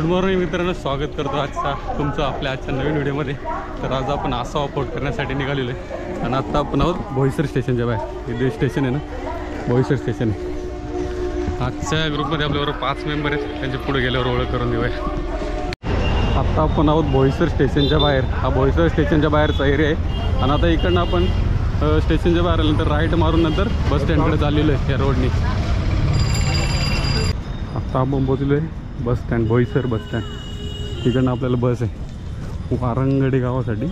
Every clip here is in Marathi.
गुड मॉर्निंग मित्रांनो, स्वागत करतो आजचा तुमचं आपल्या आजच्या नवीन व्हिडिओमध्ये। तर आज आपण आसावा फोर्ट करण्यासाठी निघालेलो आहे आणि आत्ता आपण आहोत बोईसर स्टेशनच्या बाहेर। इथे स्टेशन आहे ना, बोईसर स्टेशन आहे। आजच्या ग्रुपमध्ये आपल्याबरोबर 5 मेंबर आहेत, त्यांच्या पुढे गेल्यावर ओळख करून देऊया। आत्ता आपण आहोत बोईसर स्टेशनच्या बाहेर। हा बोईसर स्टेशनच्या बाहेरचा एरिया आहे आणि आता इकडनं आपण स्टेशनच्या बाहेर आल्यानंतर राईट मारून नंतर बस स्टँडकडे चाललेलो आहे या रोडनी। आत्ता आपण पोचलो आहे bus stand, Boisar bus stand. तिकडनं आपल्याला बस आहे वारंगडी गावासाठी।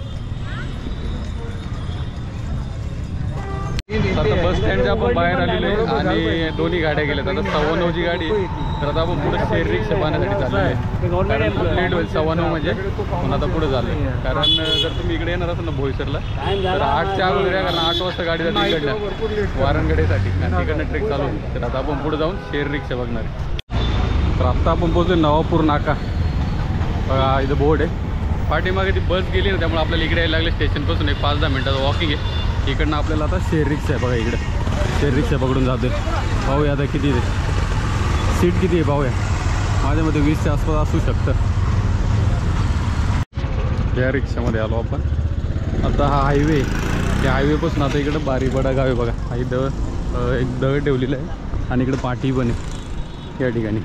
आता बस स्टँडच्या आपण बाहेर आलेलो आहे आणि दोन्ही गाड्या गेल्यात। आता 9:15ची गाडी आहे, तर आता आपण पुढे शेअर रिक्षा पाहण्यासाठी चाललो आहे। लेट होईल 9:15 म्हणजे, पण आता पुढे चाललो आहे। कारण जर तुम्ही इकडे येणार असाल ना बोईसरला, तर 8च्या अगोदर या, कारण 8 वाजता गाडी जाते इकडनं वारंगडीसाठी आणि तिकडनं ट्रेक चालू आहे। तर आता आपण पुढे जाऊन शेअर रिक्षा बघणार आहे। तर आत्ता आपण पोहोचलो नवापूर नाका। बघा इथं बोर्ड आहे, पाठीमागे ती बस गेली ना, त्यामुळे आपल्याला इकडे यायला लागले। स्टेशनपासून एक 5-10 मिनिटाचं वॉकिंग आहे। इकडनं आपल्याला आता शेअर रिक्षा आहे। बघा इकडे शेअर रिक्षा पकडून जाते। पाहूया आता किती आहे, सीट किती आहे पाहूया। माझ्यामध्ये 20च्या आसपास असू शकतं। या रिक्षामध्ये आलो आपण। आता हा हायवे, त्या हायवेपासून आता इकडं बारीपाडा गाव आहे। बघा हा इथं एक दगड ठेवलेलं आहे आणि इकडे पाठी पण आहे या ठिकाणी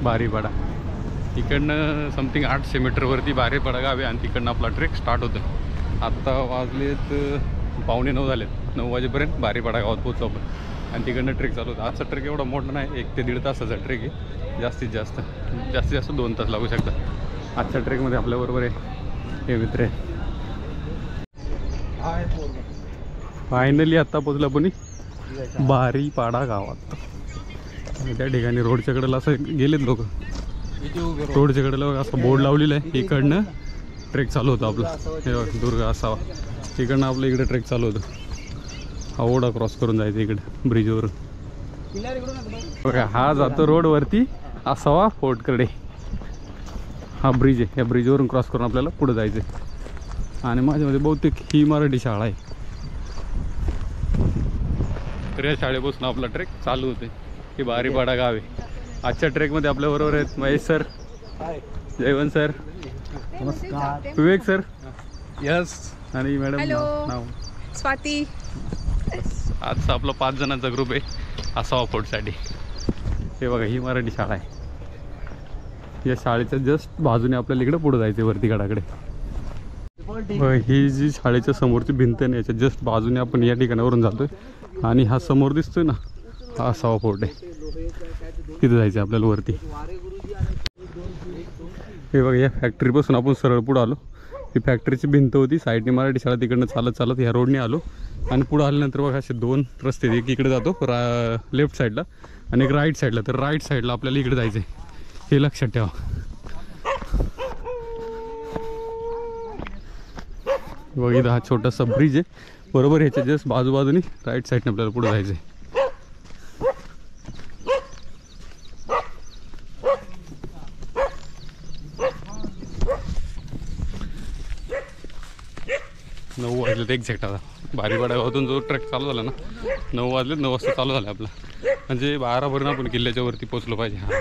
बारीपाडा। इकडनं समथिंग 800 मीटरवरती बारीपाडा गाव आहे आणि तिकडनं आपला ट्रेक स्टार्ट होतो। आत्ता वाजलेत 8:45 झालेत। 9 वाजेपर्यंत बारीपाडा गावात पोहोचलो आपण आणि तिकडनं ट्रेक चालू होतं। आजचा ट्रेक एवढा मोठा नाही, 1 ते 1.5 तासाचा ट्रेक आहे। जास्तीत जास्त 2 तास लागू शकतात। आजच्या ट्रेकमध्ये आपल्याबरोबर आहे हे मित्र आहे। फायनली आत्ता पोचलो आपण बारीपाडा गावात। त्या ठिकाणी रोडच्या कडेला असं गेलेत लोक, रोडच्या कडेला असं बोर्ड लावलेलं आहे। इकडनं ट्रेक चालू होतं आपला, हे बघा दुर्गा असावा। इकडनं आपलं इकडे ट्रेक चालू होतं। हा ओढा क्रॉस करून जायचं इकडे ब्रिजवरून। बघा हा जातो रोडवरती असावा फोर्टकडे। हा ब्रिज आहे, या ब्रिजवरून क्रॉस करून आपल्याला पुढे जायचं आहे। आणि माझ्यामध्ये बहुतेक ही मराठी शाळा आहे। तर या शाळेपासून आपला ट्रेक चालू होते। हे बारीपाडा गाव आहे। आजच्या ट्रेकमध्ये आपल्याबरोबर आहेत महेश सर, जयवंत सर, नमस्कार, विवेक सर, यस आणि मॅडम नाव स्वाती। आजचा आपला 5 जणांचा ग्रुप आहे आसावा फोर्टसाठी। हे बघा ही मराठी शाळा आहे। या शाळेच्या जस्ट बाजूने आपल्याला इकडे पुढे जायचं वरती गडाकडे। ही जी शाळेच्या समोरची भिंत आहे, याच्या जस्ट बाजूने आपण या ठिकाणावरून जातोय आणि हा समोर दिसतोय ना, हा आसावा फोर्ट आहे। तिथं जायचं आपल्याला वरती। हे बघा या फॅक्टरीपासून आपण सरळ पुढं आलो। ही फॅक्टरीची भिंत होती, साईडने मराठी शाळा, तिकडनं चालत चालत ह्या रोडने आलो आणि पुढं आल्यानंतर बघा असे 2 रस्ते आहेत। एक इकडे जातो लेफ्ट साईडला आणि एक राईट साईडला। तर राईट साईडला आपल्याला इकडे जायचं आहे, हे लक्षात ठेवा। बघा इथं हा छोटासा ब्रिज आहे, बरोबर ह्याच्या जस्ट बाजूबाजूनी राईट साईडने आपल्याला पुढे जायचं आहे। 9 वाजलेत एक्झॅक्ट। आता बारीपाडा गावातून जो ट्रेक चालू झाला ना, 9 वाजलेत, 9 वाजता चालू झाला आपला। म्हणजे 12पर्यंत आपण किल्ल्याच्या वरती पोचलो पाहिजे। हा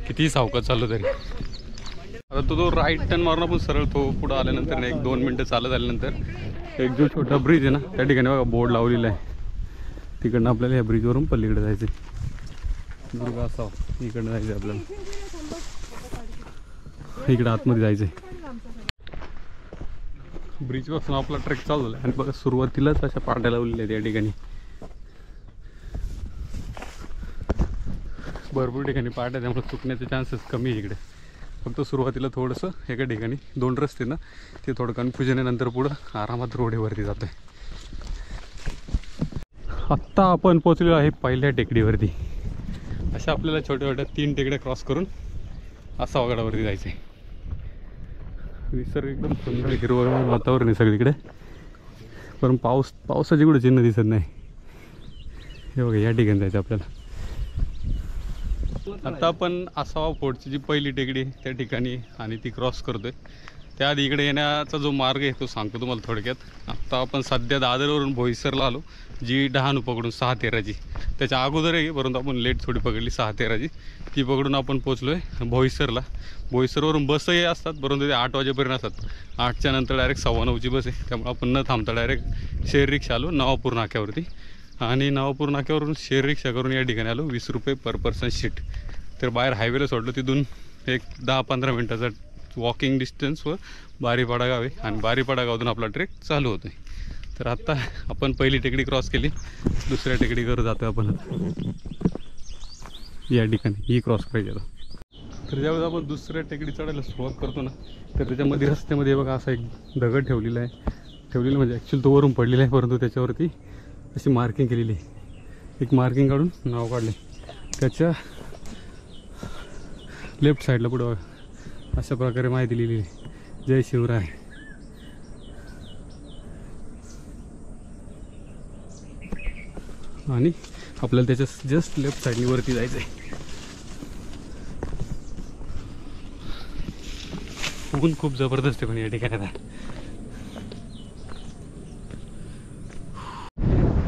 किती सावकाश चालू तरी। आता तो राईट टर्न मारून आपण सरळ तो पुढं आल्यानंतर 1-2 मिनटं चालत आल्यानंतर एक जो छोटा ब्रिज आहे ना, त्या ठिकाणी बघा बोर्ड लावलेला आहे। तिकडनं आपल्याला ह्या ब्रिजवरून पलीकडे जायचं आहे। दुर्गा असावा इकडनं जायचं आहे आपल्याला, इकडं आतमध्ये जायचं आहे। ब्रिजपासून आपला ट्रेक चालू झाला आणि बघा सुरुवातीलाच अशा पाट्या लावलेल्या आहेत या ठिकाणी। भरपूर ठिकाणी पाट्या, त्यामुळे चुकण्याचे चान्सेस कमी आहे इकडे। फक्त सुरुवातीला थोडंसं एका ठिकाणी 2 रस्ते ना, ते थोडं कन्फ्युजन आहे, नंतर पुढं आरामात रोडवरती जातोय। आत्ता आपण पोचलेलो आहे पहिल्या टेकडीवरती। अशा आपल्याला छोट्या छोट्या 3 टेकड्या क्रॉस करून आसावा गडावरती जायचं आहे। निसर्ग एकदम सुंदर हिरवळ वातावरण आहे सगळीकडे, पण पावसाची कुठे चिन्ह दिसत नाही। हे बघा या ठिकाणी जायचं आपल्याला। आता आपण आसावा फोर्टची जी पहिली टेकडी त्या ठिकाणी आणि ती क्रॉस करतोय। त्याआधी इकडे येण्याचा जो मार्ग आहे तो सांगतो तुम्हाला थोडक्यात. आत्ता आपण सध्या दादरवरून बोईसरला आलो, जी डहाणू पकडून 6-13ची. त्याच्या अगोदर आहे, परंतु आपण लेट थोडी पकडली 6-13ची. ती पकडून आपण पोचलो आहे बोईसरला. बोईसरवरून बसही असतात, परंतु ते 8 वाजेपर्यंत असतात. 8च्या नंतर डायरेक्ट 9:15ची बस आहे. त्यामुळे आपण न थांबता डायरेक्ट शेअर रिक्षा आलो नवापूर नाक्यावरती. आणि नवापूर नाक्यावरून शेअर रिक्षा करून या ठिकाणी आलो. 20 रुपये पर पर्सन शीट. तर बाहेर हायवेला सोडलं, तिथून एक 10-15 मिनटाचा वॉकिंग डिस्टन्सवर बारीपाडा गाव आहे. आणि बारीपाडा गावातून आपला ट्रेक चालू होतो आहे. तर आत्ता आपण पहिली टेकडी क्रॉस केली, दुसऱ्या टेकडीवर जातो आपण आता. या ठिकाणी ही क्रॉस करायची आता. तर ज्यावेळेस आपण दुसऱ्या टेकडी चढायला सुरुवात करतो ना, तर त्याच्यामध्ये रस्त्यामध्ये बघा असा एक दगड ठेवलेला म्हणजे ॲक्च्युअली तो वरून पडलेला आहे, परंतु त्याच्यावरती अशी मार्किंग केलेली आहे. एक मार्किंग काढून नाव काढले. त्याच्या लेफ्ट साईडला पुढं अशा प्रकारे माहिती लिहिलेली आहे, जय शिवराय. आणि आपल्याला त्याच्या जस्ट लेफ्ट साईडनी वरती जायचं आहे. ऊन खूप जबरदस्त आहे पण या ठिकाणी. आता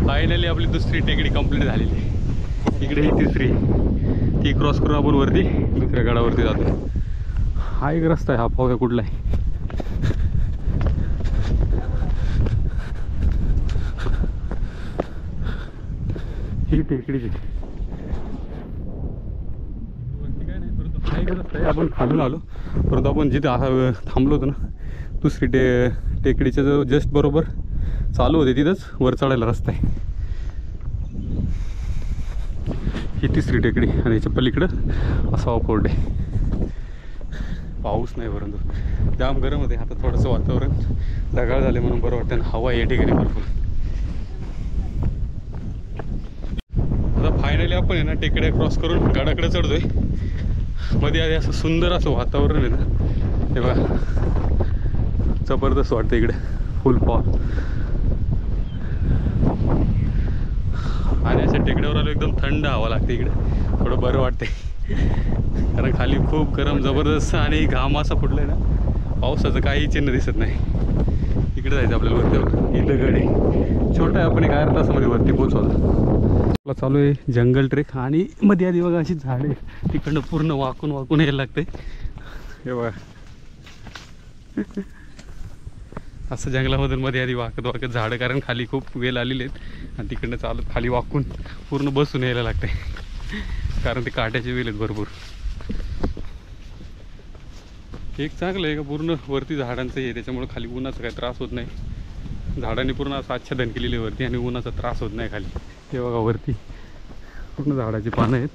फायनली आपली दुसरी टेकडी कंप्लीट झालेली आहे. इकडे ही तिसरी, ती क्रॉस करून आपण वरती दुसऱ्या गडावरती जातो. हा एक रस्ता आहे, हा पाहूया कुठला आहे. ही टेकडीची वरती काय नाही, परंतु हा एक रस्ता आहे. आपण खालून आलो, परंतु आपण जिथे थांबलो होतो ना, दुसरी टेकडीच्या जो जस्ट बरोबर चालू होते तिथंच वर चढायला रस्ता आहे. ही तिसरी टेकडी आणि याच्या पलीकडं असा ऑफरोड आहे. पाऊस नाही, परंतु जाम गरम होते. आता थोडंसं वातावरण ढगाळ झाले म्हणून बरं वाटतं. हवा या ठिकाणी भरपूर. आता फायनली आपण आहे ना टेकड्या क्रॉस करून गडाकडे चढतोय. मध्ये आधी असं सुंदर असं वातावरण आहे ना, हे बघा जबरदस्त वाटतं इकडे. फुल पॉवर. आणि अशा टेकड्यावर आलो, एकदम थंड हवा लागते इकडे, थोडं बरं वाटते. कारण खाली खूप गरम जबरदस्त आणि घाम असा फुटला आहे ना, पावसाचं काही चिन्ह दिसत नाही. इकडे जायचं आपल्याला वरतीवर. ही दगड आहे, छोटा आहे. आपण एक अर्धा तासामध्ये वरती पोहोचवतो. आपला चालू आहे जंगल ट्रेक. आणि मध्ये आधी बघा अशी झाडे, तिकडनं पूर्ण वाकून यायला लागते. हे बघा असं जंगलामधून मध्ये आधी वाकत झाडं, कारण खाली खूप वेल आलेले आहेत. आणि तिकडनं चालत खाली वाकून पूर्ण बसून यायला लागते, कारण ते काट्याचे वेल आहेत भरपूर. एक चांगलं आहे का पूर्ण वरती झाडांचं आहे, त्याच्यामुळे खाली उन्हाचा काही त्रास होत नाही. झाडांनी पूर्ण असं आच्छादन केलेली वरती आणि उन्हाचा त्रास होत नाही खाली. हे बघा वरती पूर्ण झाडाची पानं आहेत.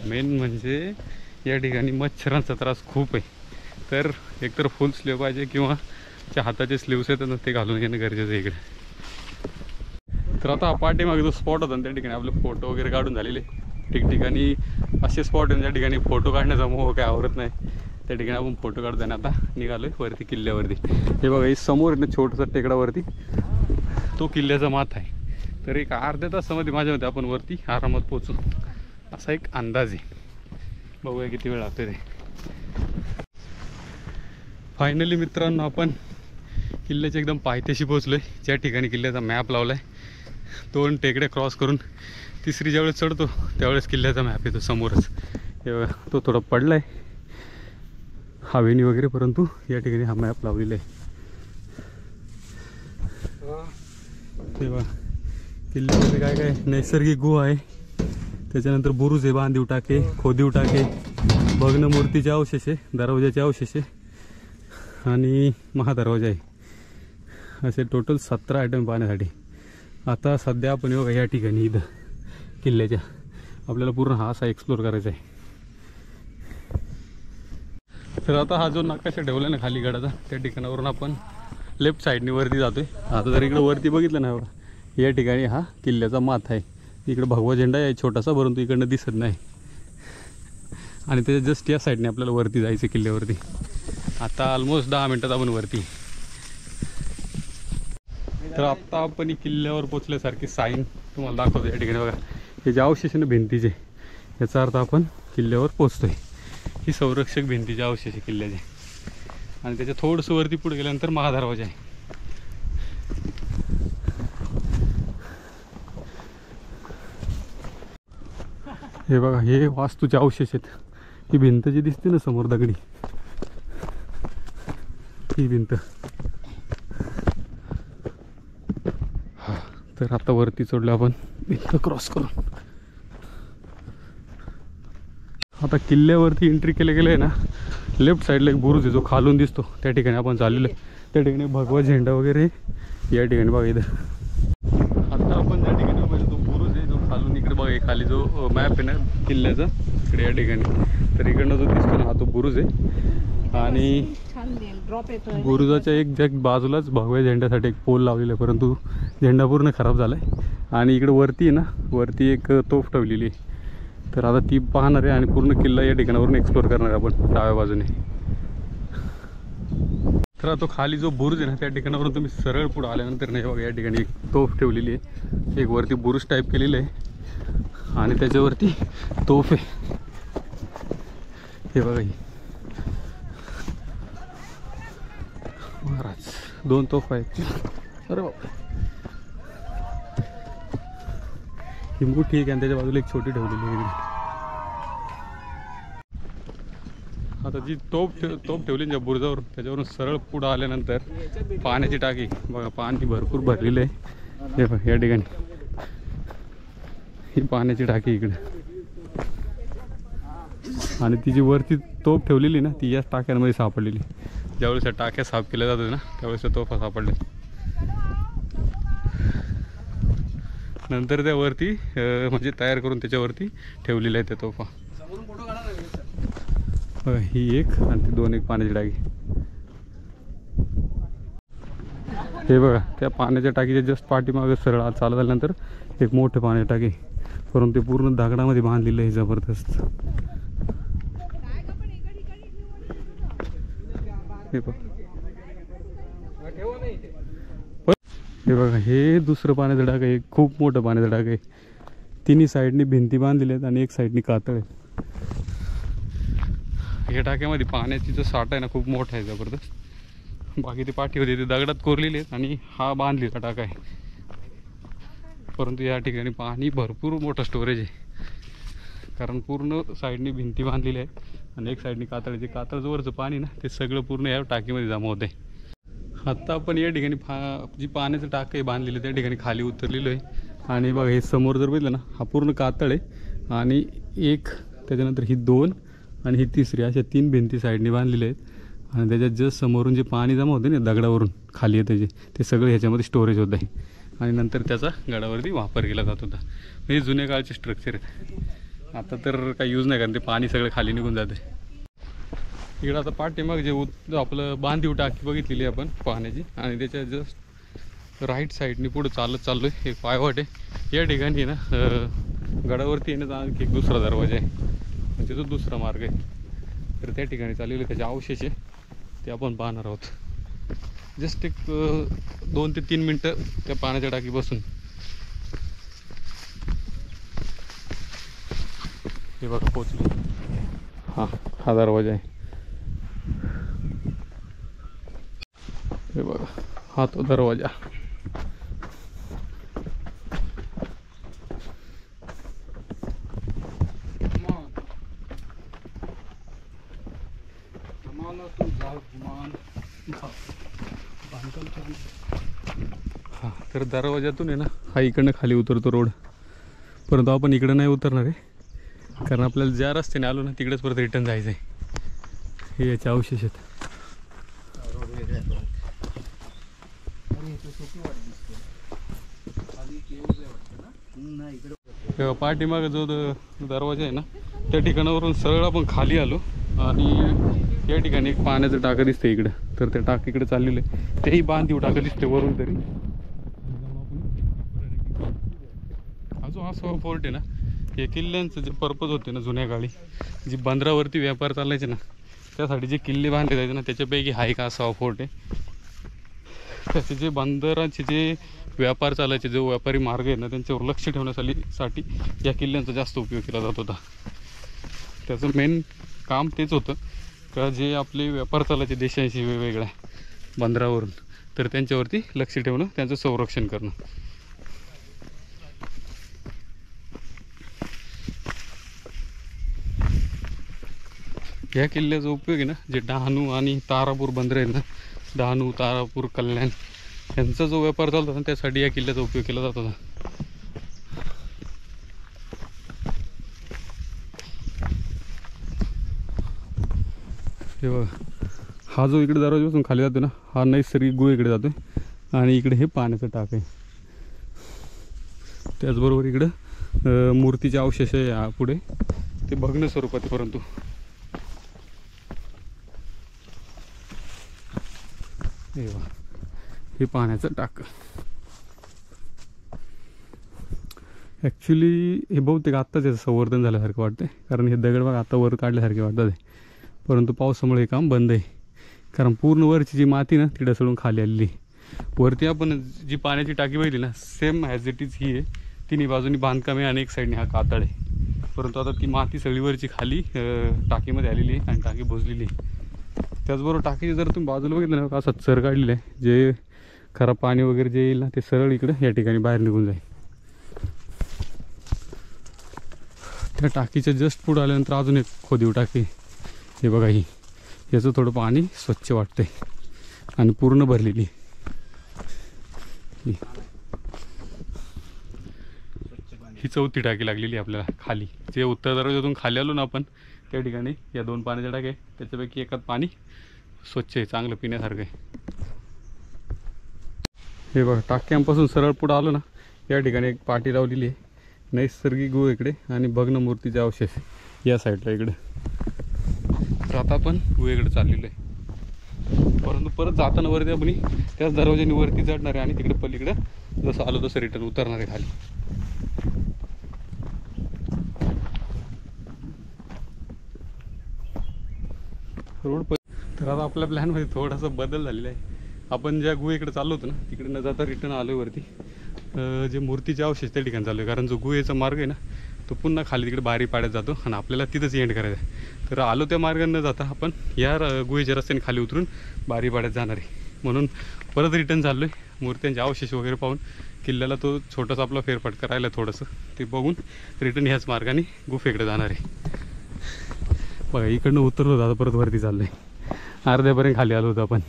मेन म्हणजे या ठिकाणी मच्छरांचा त्रास खूप आहे. तर एकतर फुल स्लीव पाहिजे किंवा त्या हाताचे स्लीव्स आहेत ना ते घालून घेणं गरजेचं आहे इकडे. तर आता पाठीमागे जो स्पॉट होता त्या ठिकाणी आपले फोटो वगैरे काढून झालेले. ठिकठिकाणी असे स्पॉट आहेत ज्या ठिकाणी फोटो काढण्याचा मोह काय आवरत नाही. त्या ठिकाणी आपण फोटो काढताना आता निघालो आहे वरती किल्ल्यावरती. हे बघा हे समोर आहे ना छोटासा टेकडावरती तो किल्ल्याचा माथा आहे. तर एक अर्ध्या तासामध्ये माझ्या मते आपण वरती आरामात पोचू असा एक अंदाज आहे. बघूया किती वेळ लागतो ते. फायनली मित्रांनो आपण किल्ल्याच्या एकदम पायथ्याशी पोचलो आहे, ज्या ठिकाणी किल्ल्याचा मॅप लावला आहे. 2 टेकड्या क्रॉस करून तिसरी ज्यावेळेस चढतो त्यावेळेस किल्ल्याचा मॅप येतो समोरच. हे बघा तो थोडा पडला आहे हवेनी वगैरे, परंतु या ठिकाणी हा मॅप लावलेला आहे. तेव्हा किल्ल्यामध्ये काय काय नैसर्गिक गुहा आहे, त्याच्यानंतर बुरुज आहे, बांधीव टाके, खोदीव टाके, भग्न मूर्तीचे अवशेष आहे, दरवाजाचे अवशेष आहे आणि महादरवाजा आहे. असे टोटल 17 आयटम पाहण्यासाठी. आता सध्या आपण बघा या ठिकाणी इथं किल्ल्याच्या आपल्याला पूर्ण हा असा एक्सप्लोर करायचा आहे. तर आता हा जो नकाशा ठेवला ना खाली गडाचा, त्या ठिकाणावरून आपण लेफ्ट साईडने वरती जातोय. आता जर इकडं वरती बघितलं ना बघा या ठिकाणी हा किल्ल्याचा माथा आहे. इकडे भगवा झेंडा आहे छोटासा, परंतु इकडनं दिसत नाही. आणि त्याच्या जस्ट या साईडने आपल्याला वरती जायचं किल्ल्यावरती. आता ऑलमोस्ट 10 मिनटात आपण वरती. तर आत्ता आपण किल्ल्यावर पोचल्यासारखी साईन तुम्हाला दाखवतो. या ठिकाणी बघा हे जे अवशेष आहे ना भिंतीचे, याचा अर्थ आपण किल्ल्यावर पोचतोय. ही संरक्षक भिंतीचे अवशेष आहे किल्ल्याचे. आणि त्याच्या थोडंसं वरती पुढे गेल्यानंतर महादरवाजा आहे. हे बघा, हे वास्तूचे अवशेष आहेत. ही भिंत जी दिसते ना समोर दगडी, ही भिंत. तर आता वरती चढलो आपण भिंत क्रॉस करून. आता किल्ल्यावरती एंट्री केले गेले आहे ना, लेफ्ट साईडला एक बुरुज आहे जो खालून दिसतो, त्या ठिकाणी आपण चाललेलो आहे. त्या ठिकाणी भगवा झेंडा वगैरे या ठिकाणी बघा इथं. आता आपण ज्या ठिकाणी बघायला तो बुरुज आहे जो खालून इकडे बघा, खाली जो मॅप आहे ना किल्ल्याचा इकडे या ठिकाणी, तर इकडनं जो दिसतो ना हा तो बुरुज आहे. आणि बुरुजाच्या एक बाजूलाच भगव्या झेंड्यासाठी एक पोल लावलेला आहे, परंतु झेंडा पूर्ण खराब झाला आहे. आणि इकडे वरती आहे ना, वरती एक तोफ ठेवलेली आहे. तर आता ती पाहणार आहे आणि पूर्ण किल्ला या ठिकाणावरून एक्सप्लोर करणार आहे आपण डाव्या बाजूने. तर तो खाली जो बुरुज आहे ना त्या ठिकाणावरून तुम्ही सरळ पुढे आल्यानंतर नाही बघा, या ठिकाणी एक तोफ ठेवलेली आहे. एक वरती बुरुज टाईप केलेलं आहे आणि त्याच्यावरती तोफ आहे. हे बघा, ही महाराज 2 तोफ आहेत. अरे बाबा, ही मोठी आहे आणि त्याच्या बाजूला एक छोटी ठेवलेली आहे. आता जी तोफ ठेवली ज्या बुरुजावर, त्याच्यावरून सरळ पुढं आल्यानंतर पाण्याची टाकी बघा, पाणी भरपूर भरलेलं आहे. हे बघा या ठिकाणी ही पाण्याची टाकी इकडे. आणि ती जी वरती तोफ ठेवलेली ना ती याच टाक्यांमध्ये सापडलेली. ज्यावेळेस त्या टाक्या साफ केल्या जातात ना त्यावेळेस त्या तोफा सापडल्या. नंतर त्यावरती म्हणजे तयार करून त्याच्यावरती ठेवलेल्या आहेत त्या तोफा. ही एक आणि ती 2 एक पाण्याची टाकी. हे बघा, त्या पाण्याच्या टाकीच्या जस्ट पाठीमागे सरळ आत चालत आल्यानंतर एक मोठं पाण्याची टाकी, परंतु ते पूर्ण दगडामध्ये बांधलेलं आहे जबरदस्त. हे बघा, हे दुसरं पाण्याचं टाक आहे. खूप मोठं पाण्याचं टाक आहे. तिन्ही साईडनी भिंती बांधलेली आहेत आणि एक साईडनी कातळ आहे. या टाक्यामध्ये पाण्याची जो साठा आहे ना खूप मोठा आहे जबरदस्त. बाकी ती पाठी होती ती दगडात कोरलेली आहेत आणि हा बांधलेला टाका आहे. परंतु या ठिकाणी पाणी भरपूर मोठं स्टोरेज आहे, कारण पूर्ण साईडनी भिंती बांधलेली आहे आणि एक साईडनी कातळ. जे कातळजवळचं पाणी ना ते सगळं पूर्ण या टाकीमध्ये जमा होतं आहे. आत्ता आपण या ठिकाणी जी पाण्याचं टाकं आहे बांधलेलं त्या ठिकाणी खाली उतरलेलो आहे. आणि बघा, हे समोर जर बघितलं ना हा पूर्ण कातळ आहे आणि एक त्याच्यानंतर ही 2 आणि ही 3री अशा 3 भिंती साईडने बांधलेल्या आहेत. आणि त्याच्यात जस्ट समोरून जे पाणी जमा होते ना दगडावरून खाली येतं जे, ते सगळं ह्याच्यामध्ये स्टोरेज होतं आहे. आणि नंतर त्याचा गडावरती वापर केला जात होता. हे जुन्या काळचे स्ट्रक्चर आहेत. आता तर काही यूज नाही, कारण ते पाणी सगळं खाली निघून जातं. इकडं आता पाठीमाग जे आपलं बांधीव टाकी बघितलेली आपण पाण्याची, आणि त्याच्या जस्ट राईट साईडनी पुढं चालत चाललो आहे. एक पायवाट आहे. या ठिकाणी ना गडावरती येण्याचा आणखी एक दुसरा दरवाजा आहे, म्हणजे तो दुसरा मार्ग आहे. तर त्या ठिकाणी चाललेले त्याचे अवशेष आहे ते आपण पाहणार आहोत. जस्ट एक 2 ते 3 मिनटं त्या पाण्याच्या टाकी बसून. हे बघा पोचलो. हा दरवाजा आहे. हे बघा, हा तो दरवाजा. हा तर दरवाजातून आहे ना हा इकडनं खाली उतरतो रोड, परंतु आपण इकडं नाही उतरणार आहे, कारण आपल्याला ज्या रस्त्याने आलो ना तिकडेच परत रिटर्न जायचं आहे. हे याचे अवशेष आहेत. पाठीमागे जो दरवाजा आहे ना त्या ठिकाणावरून सरळ आपण खाली आलो आणि या ठिकाणी एक पाण्याचं टाकं दिसतं इकडं. तर त्या टाकीकडे चाललेलं आहे, तेही बांधीव टाकं दिसते वरून तरी. हा जो हा फोर्ट आहे ना, हे किल्ल्यांचं जे पर्पज होते ना जुन्या काळी, जी बंदरावरती व्यापार चालायचे ना त्यासाठी जे किल्ले बांधले जायचे ना त्याच्यापैकी हा एक असा फोर्ट आहे. त्याचे जे बंदराचे जे व्यापार चालायचे, जो व्यापारी मार्ग आहे ना त्यांच्यावर लक्ष ठेवण्यासाठी या किल्ल्यांचा जास्त उपयोग केला जात होता. त्याचं मेन काम तेच होतं का जे आपले व्यापार चालायचे देशांशी वेगवेगळ्या बंदरावरून, तर त्यांच्यावरती लक्ष ठेवणं, त्यांचं संरक्षण करणं. या किल्ल्याचा उपयोग आहे ना, जे डहाणू आणि तारापूर बंदर आहेत ना, डहाणू, तारापूर, कल्याण, यांचा जो व्यापार चालतो ना, त्यासाठी या किल्ल्याचा उपयोग केला जात होता. हे बघा, हा जो इकडे दरवाजापासून खाली जातो ना, हा नैसर्गिक गुहेकडे जातो आणि इकडे हे पाण्याचं टाक आहे. त्याचबरोबर इकडं मूर्तीचे अवशेष आहे पुढे, ते भग्न स्वरूपात आहे. परंतु हे पाण्याचं टाक ॲक्च्युली हे बहुतेक आत्ताच याचं संवर्धन झाल्यासारखं वाटतं, कारण हे दगड बघा आता वर काढल्यासारखे वाटतात आहे. परंतु पावसामुळे हे काम बंद आहे, कारण पूर्ण वरची जी माती ना ती ढसळून खाली आलेली. वरती आपण जी पाण्याची टाकी बघितली ना, same as it is he आहे. तिन्ही बाजूनी बांधकाम आहे आणि एक साईडने हा कातळ आहे. परंतु आता ती माती सगळी वरची खाली टाकीमध्ये आलेली आहे आणि टाकी बुजलेली आहे. त्याचबरोबर टाकीची जर तुम्ही बाजूला बघितलं ना, असं चर काढलेलं आहे, जे खरं पाणी वगैरे जे येईल ना ते सरळ इकडं या ठिकाणी बाहेर निघून जाईल. त्या टाकीच्या जस्ट पुढे आल्यानंतर अजून एक खोदीव टाकी, हे बघा ही, याचं थोडं पाणी स्वच्छ वाटतंय आणि पूर्ण भरलेली. ही चौथी टाकी लागलेली आपल्याला खाली. जे उत्तर दरवाजातून खाली आलो ना आपण, त्या ठिकाणी या 2 पाण्याच्या टाक्या आहे, त्याच्यापैकी एकात पाणी स्वच्छ आहे, चांगलं पिण्यासारखं आहे. हे बघा, टाक्यांपासून सरळ पुढं आलो ना, या ठिकाणी एक पाटी लावलेली आहे, नैसर्गिक गुहे इकडे आणि भग्न मूर्तीचे अवशेष या साईडला इकडे. तर आता आपण गुहेकडे चाललेलो आहे, परंतु परत जाताना वरती आपण त्याच दरवाजाने वरती चढणार आहे आणि तिकडे पलीकडे जसं आलो तसं रिटर्न उतरणार आहे खाली. रोड तर आता आपल्या प्लॅनमध्ये थोडासा बदल झालेला आहे. आपण ज्या गुहेकडे चाललो होतो ना, तिकडे न जाता रिटर्न आलो आहे वरती. जे मूर्तीचे अवशेष त्या ठिकाणी चालू आहे, कारण जो गुहेचा मार्ग आहे ना तो पुन्हा खाली तिकडे बारी पाड्यात जातो आणि आपल्याला तिथंच एंड करायचं आहे. तर आलो त्या मार्गाने न जाता आपण या गुहेच्या रस्त्याने खाली उतरून बारी पाड्यात जाणार आहे. म्हणून परत रिटर्न चाललो आहे. मूर्त्यांचे अवशेष वगैरे पाहून किल्ल्याला तो छोटासा आपला फेरफटका राहिला थोडंसं, ते बघून रिटर्न ह्याच मार्गाने गुफेकडे जाणार आहे. बघा, इकडनं उतरलो होतं, आता परत वरती चाललो आहे. अर्ध्यापर्यंत खाली आलो होतो आपण.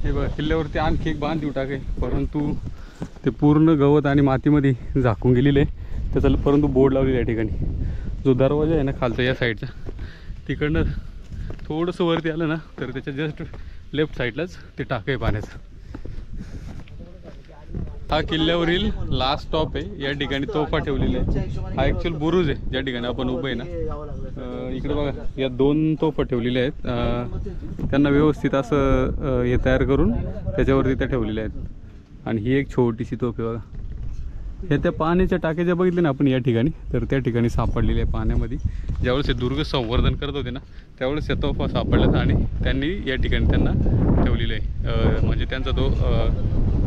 हे बघा, किल्ल्यावरती आणखी एक बांधीव टाक आहे, परंतु ते पूर्ण गवत आणि मातीमध्ये झाकून गेलेले आहे. त्याचा परंतु बोर्ड लावलेला आहे ठिकाणी. जो दरवाजा आहे ना खालचा या साईडचा, तिकडनं थोडंसं वरती आलं ना तर त्याच्या जस्ट लेफ्ट साईडलाच ते टाक आहे पाण्याचं. हा किल्ल्यावरील लास्ट स्टॉप आहे. या ठिकाणी तोफा ठेवलेला आहे. हा ॲक्च्युअल बुरुज आहे ज्या ठिकाणी आपण उभं आहे ना. इकडे बघा, या 2 तोफा ठेवलेल्या आहेत. त्यांना व्यवस्थित असं हे तयार करून त्याच्यावरती त्या ठेवलेल्या आहेत. आणि ही एक छोटीशी तोफ आहे बघा. हे त्या पाण्याच्या टाक्या ज्या बघितल्या ना आपण या ठिकाणी, तर त्या ठिकाणी सापडलेल्या आहे पाण्यामध्ये. ज्यावेळेस हे दुर्ग संवर्धन करत होते ना, त्यावेळेस या तोफा सापडल्यात आणि त्यांनी या ठिकाणी त्यांना ठेवलेलं आहे. म्हणजे त्यांचा तो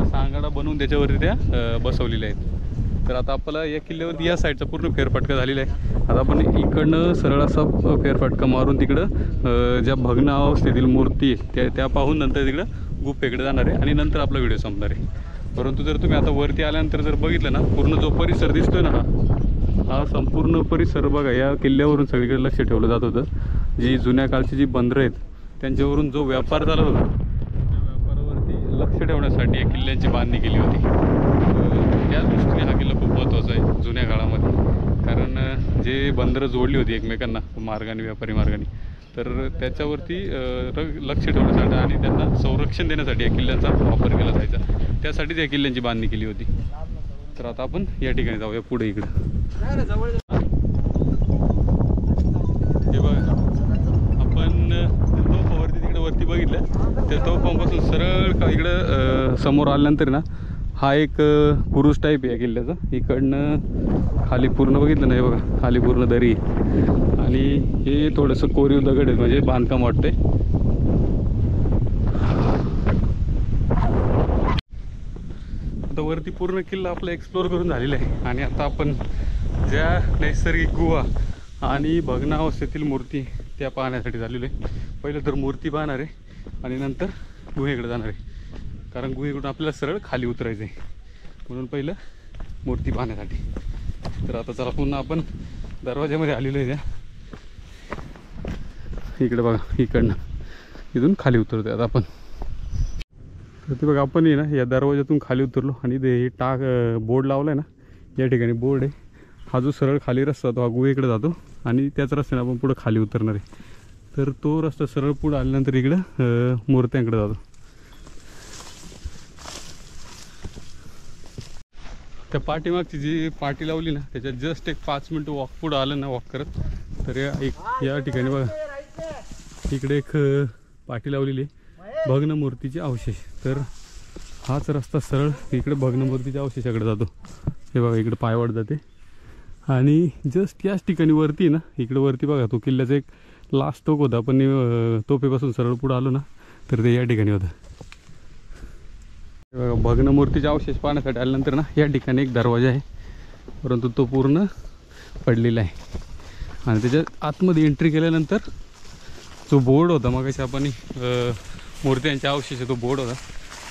सांगाडा बनवून त्याच्यावरती त्या बसवलेल्या आहेत. तर आता आपल्याला या किल्ल्यावरती या साईडचा पूर्ण फेरफटका झालेला आहे. आता आपण इकडनं सरळ असा फेरफटका मारून तिकडं ज्या भग्न अवस्थेतील मूर्ती आहे त्या पाहून नंतर तिकडं गुफेकडे जाणार आहे आणि नंतर आपला व्हिडिओ संपणार आहे. परंतु जर तुम्ही आता वरती आल्यानंतर जर बघितलं ना, पूर्ण जो परिसर दिसतोय ना, हा संपूर्ण परिसर बघा, या किल्ल्यावरून सगळीकडे लक्ष ठेवलं जात होतं. जी जुन्या काळची जी बंदरं आहेत त्यांच्यावरून जो व्यापार चालत होता, त्या व्यापारावरती लक्ष ठेवण्यासाठी या किल्ल्यांची बांधणी केली होती. त्या दृष्टीने हा किल्ला खूप महत्त्वाचा आहे जुन्या काळामध्ये, कारण जे बंदरं जोडली होती एकमेकांना मार्गाने, व्यापारी मार्गाने, तर त्याच्यावरती लक्ष ठेवण्यासाठी आणि त्यांना संरक्षण देण्यासाठी या किल्ल्यांचा वापर केला जायचा. त्यासाठीच या किल्ल्यांची बांधणी केली होती. तर आता आपण या ठिकाणी जाऊया पुढे इकडं. हे बघा, आपण तोफावरती तिकडे वरती बघितलं, त्या तोफापासून सरळ इकडं समोर आल्यानंतर ना हा एक पुरुष टाईप आहे या किल्ल्याचा. इकडनं खाली पूर्ण बघितलं नाही बघा, खाली पूर्ण दरी आणि हे थोडंसं कोरीव दगड आहे, म्हणजे बांधकाम वाटतंय. आता वरती पूर्ण किल्ला आपला एक्सप्लोर करून झालेला आहे आणि आता आपण ज्या नैसर्गिक गुहा आणि भग्नावस्थेतील मूर्ती त्या पाहण्यासाठी झालेलो आहे. पहिलं तर मूर्ती पाहणार आहे आणि नंतर गुहेकडे जाणार आहे, कारण गुहेकडून आपल्याला सरळ खाली उतरायचं आहे. म्हणून पहिलं मूर्ती पाहण्यासाठी. तर आता चला पुन्हा आपण दरवाज्यामध्ये आलेलो आहे. त्या इकडे बघा, इकडनं इथून खाली उतरतो आता आपण. तर ते बघा, आपण ना या दरवाज्यातून खाली उतरलो आणि ते बोर्ड लावला आहे ना, या ठिकाणी बोर्ड आहे. हा जो सरळ खाली रस्ता तो हा गुहेकडे जातो आणि त्याच रस्त्याने आपण पुढं खाली उतरणार आहे. तर तो रस्ता सरळ पुढं आल्यानंतर इकडं मूर्त्यांकडे जातो. त्या पाठीमागची जी पाटी लावली ना, त्याच्यात जस्ट एक 5 मिनटं वॉक पुढं आलं ना, वॉक करत, तर या ठिकाणी बघा इकडे एक पाटी लावलेली आहे, भग्न मूर्तीचे अवशेष. तर हाच रस्ता सरळ इकडे भग्न मूर्तीच्या अवशेषाकडे जातो. हे बघा इकडे पायवाट जाते आणि जस्ट याच ठिकाणी वरती ना, इकडे वरती बघा तो किल्ल्याचा एक लास्ट टोक होता. आपण तोफेपासून सरळ पुढं आलो ना, तर ते या ठिकाणी होतं. भग्न मूर्तीचे अवशेष पाहण्यासाठी आल्यानंतर ना, या ठिकाणी एक दरवाजा आहे, परंतु तो पूर्ण पडलेला आहे. आणि त्याच्या आतमध्ये एंट्री केल्यानंतर जो बोर्ड होता मगाशी आपण मूर्त्यांच्या अवशेष तो बोर्ड होता,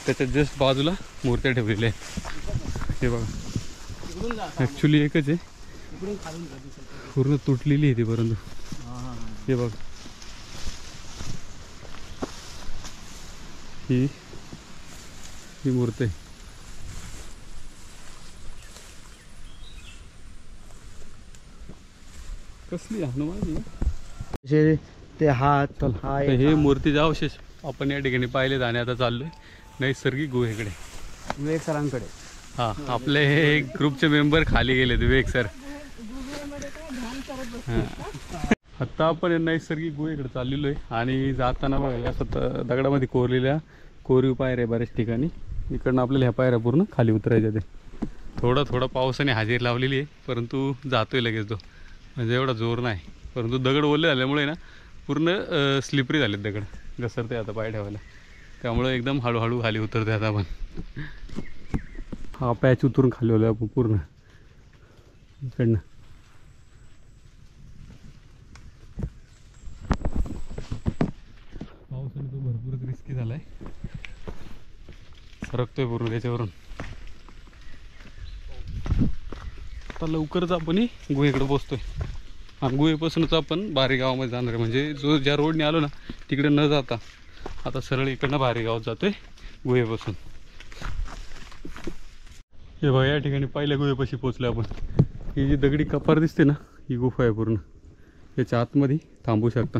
त्याच्या जस्ट बाजूला मूर्त्या ठेवलेल्या आहेत. हे बघा ॲक्च्युली एकच आहे, पूर्ण तुटलेली आहे ती. परंतु हे बघ, ही मूर्ती आहे. कसली हनुमान ते हात चल. हे मूर्तीचे अवशेष आपण या ठिकाणी पाहिले आणि आता चाललोय नैसर्गिक गुहेकडे, विवेक सरांकडे. हा, आपले हे ग्रुपचे मेंबर खाली गेले, विवेक सर. आत्ता आपण नैसर्गिक गुहेकडे चाललेलो आहे आणि जाताना बघा या दगडामध्ये कोरलेल्या कोरीव पायऱ्या बऱ्याच ठिकाणी. इकडनं आपल्याला ह्या पायऱ्या पूर्ण खाली उतरायच्या. ते थोडा पावसाने हजेरी लावलेली आहे, परंतु जातोय लगेच तो, म्हणजे एवढा जोर नाही. परंतु दगड ओले झाल्यामुळे ना पूर्ण स्लिपरी झालेत दगड, घसरते आता पाय ठेवायला. त्यामुळे एकदम हळूहळू खाली उतरते आता आपण. हा पॅच उतरून खाली आलो आपण पूर्ण इकडनं. पावसाने तो भरपूरच रिस्की झालाय, सरकतोय पूर्ण त्याच्यावरून. आता लवकरच आपण गुहेकडे पोचतोय आणि गुहेपासूनच आपण बारी गावामध्ये जाणार आहे. म्हणजे ज्या रोडने आलो ना तिकडे न जाता आता सरळ इकडनं बारी गावात जातोय गुहेपासून. हे बघा या ठिकाणी पहिल्या गुहेपाशी पोचलो आपण. ही जी दगडी कपार दिसते ना, ही गुफा आहे पूर्ण. याच्या आतमध्ये थांबू शकता.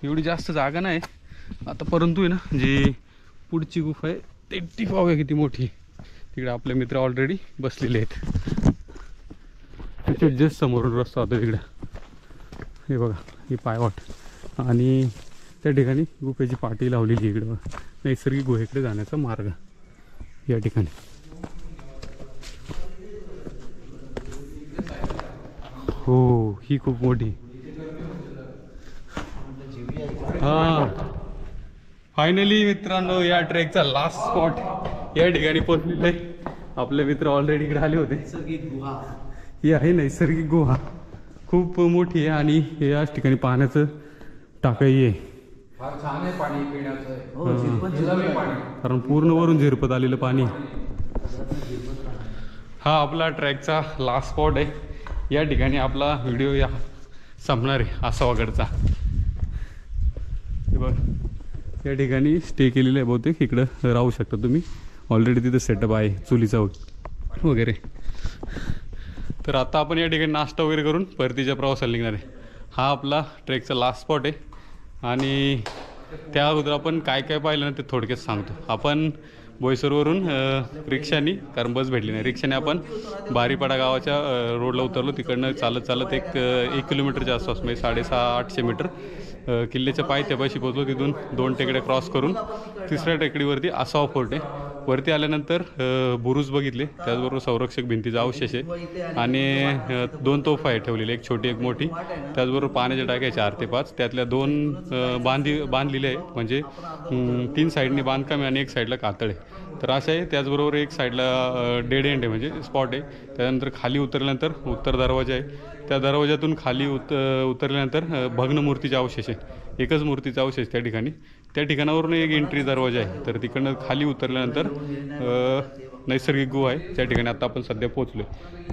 एवढी जास्त जागा नाही आता, परंतु आहे ना जी पुढची गुफा आहे ते पाहूया किती मोठी. तिकडे आपले मित्र ऑलरेडी बसलेले आहेत. त्याच्या जस्ट समोरून रस्ता होता तिकडे. हे बघा ही पायवाट आणि त्या ठिकाणी गुफेची पाटी लावलेली इकडे. नैसर्गिक गुहेकडे जाण्याचा मार्ग या ठिकाणी. हो, ही खूप मोठी. हा, फायनली मित्रांनो या ट्रेकचा लास्ट स्पॉट या ठिकाणी पोहोचलेला आहे. आपले मित्र ऑलरेडी इकडे आले होते. ही आहे नैसर्गिक गुहा, खूप मोठी आहे आणि याच ठिकाणी पाण्याचं टाकही आहे. फार छान आहे पाणी पिण्याचं, कारण पूर्ण वरून झिरपत आलेलं पाणी. हा आपला ट्रॅकचा लास्ट स्पॉट आहे. या ठिकाणी आपला व्हिडिओ या संपणार आहे आसावागडचा. हे बघ या ठिकाणी स्टे केलेलं आहे बहुतेक. इकडं राहू शकता तुम्ही, ऑलरेडी तिथं सेटअप आहे चुलीचा वगैरे. तर आता आपण या ठिकाणी नाश्ता वगैरे करून परतीच्या प्रवासाला निघणार आहे. हा आपला ट्रेकचा लास्ट स्पॉट आहे आणि त्या अगोदर आपण काय काय पाहिलं ना ते थोडक्यात सांगतो. आपण बोईसरवरून रिक्षानी, कारण बस भेटली नाही, रिक्षाने आपण बारीपाडा गावाच्या रोडला उतरलो. तिकडनं चालत एक किलोमीटरच्या आसपास, म्हणजे 650-800 मीटर किल्ल्याच्या पायथ्यापाशी पोहोचलो. तिथून 2 टेकड्या क्रॉस करून 3ऱ्या टेकडीवरती आसावा फोर्ट आहे. वरती आल्यानंतर बुरुज बघितले, त्याचबरोबर संरक्षक भिंतीचा अवशेष आहे आणि 2 तोफा आहे ठेवलेले, एक छोटी एक मोठी. त्याचबरोबर पाण्याच्या टाक्या 4 ते 5, त्यातल्या 2 बांधलेल्या आहे. म्हणजे 3 साईडनी बांधकाम आहे आणि एक साईडला कातळ आहे. तर असं आहे. त्याचबरोबर एक साईडला डेड एंड आहे म्हणजे स्पॉट आहे. त्यानंतर खाली उतरल्यानंतर उत्तर दरवाजा आहे. त्या दरवाजातून खाली उतरल्यानंतर भग्न मूर्तीचे अवशेष आहे. एकच मूर्तीचा अवशेष त्या ठिकाणी. त्या ठिकाणावरून एक एंट्री दरवाजा आहे. तर तिकडनं खाली उतरल्यानंतर नैसर्गिक गुहा आहे. त्या ठिकाणी आता आपण सध्या पोहोचलो.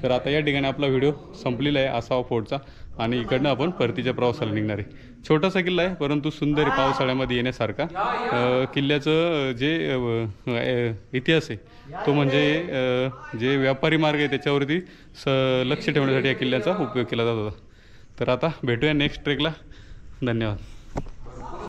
तर आता या ठिकाणी आपला व्हिडिओ संपलेला आहे आसावा फोर्टचा आणि इकडनं आपण परतीच्या प्रवासाला निघणार आहे. छोटासा किल्ला आहे परंतु सुंदर आहे पावसाळ्यामध्ये येण्यासारखा. किल्ल्याचं जे इतिहास आहे तो म्हणजे जे व्यापारी मार्ग आहे त्याच्यावरती लक्ष ठेवण्यासाठी या किल्ल्याचा उपयोग केला जात होता. तर आता भेटूया नेक्स्ट ट्रेकला. धन्यवाद.